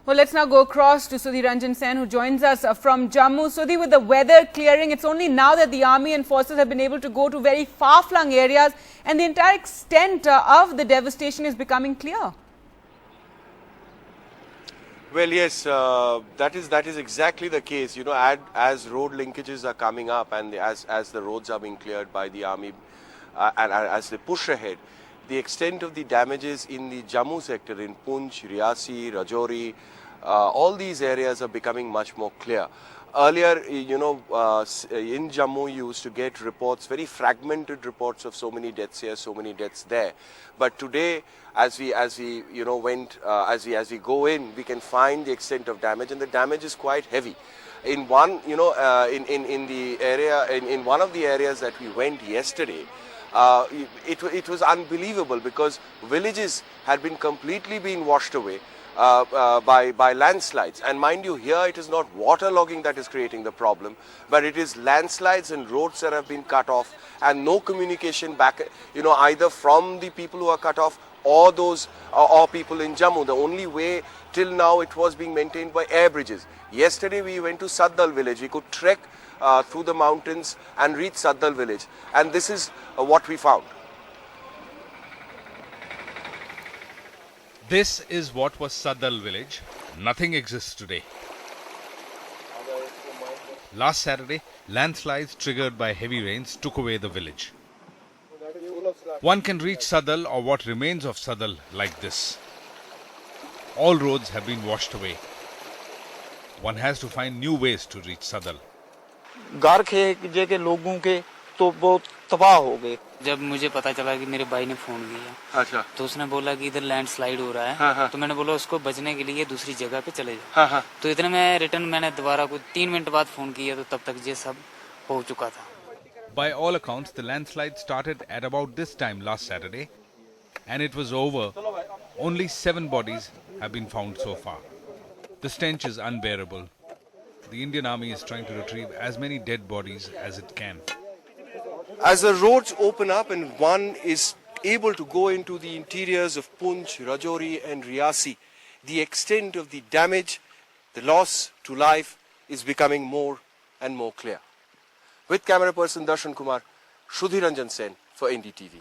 Well, let's now go across to Sudhir Ranjan Sen, who joins us from Jammu. Sudhi, with the weather clearing, it's only now that the army and forces have been able to go to very far-flung areas, and the entire extent of the devastation is becoming clear. Well, yes, that is exactly the case. You know, as road linkages are coming up and as the roads are being cleared by the army and as they push ahead, the extent of the damages in the Jammu sector, in Poonch, Riyasi, Rajouri, all these areas are becoming much more clear. Earlier, you know, in Jammu, you used to get reports, very fragmented reports of so many deaths here, so many deaths there. But today, as we you know as we go in, we can find the extent of damage, and the damage is quite heavy. In one, you know, in the area, in one of the areas that we went yesterday, it was unbelievable because villages had been completely washed away by landslides. And mind you, here it is not waterlogging that is creating the problem, but it is landslides and roads that have been cut off, and no communication back, you know, either from the people who are cut off or those or people in Jammu. The only way till now it was being maintained by air bridges. Yesterday we went to Saddal village. We could trek through the mountains and reach Saddal village, and this is what we found. This is what was Saddal village. Nothing exists today. Last Saturday, landslides triggered by heavy rains took away the village. One can reach Saddal or what remains of Saddal like this. All roads have been washed away. One has to find new ways to reach Saddal. घर के लोगों के तो बहुत तबाह हो गए। जब मुझे पता चला कि मेरे भाई ने फोन किया, अच्छा, तो उसने बोला कि इधर लैंडस्लाइड हो रहा है। हाँ, हाँ। तो मैंने बोला उसको बचने के लिए दूसरी जगह पे चले जाओ। हाँ, हाँ। तो इतने में रिटर्न मैंने दोबारा कुछ 3 मिनट बाद फोन किया, तो तब तक ये सब हो चुका था। By all accounts, the landslide started at about this time last Saturday, and it was over. Only 7 bodies have been found so far. The stench is unbearable. The Indian Army is trying to retrieve as many dead bodies as it can. As the roads open up and one is able to go into the interiors of Poonch, Rajouri and Riyasi, the extent of the damage, the loss to life is becoming more and more clear. With camera person Darshan Kumar, Sudhir Ranjan Sen for NDTV.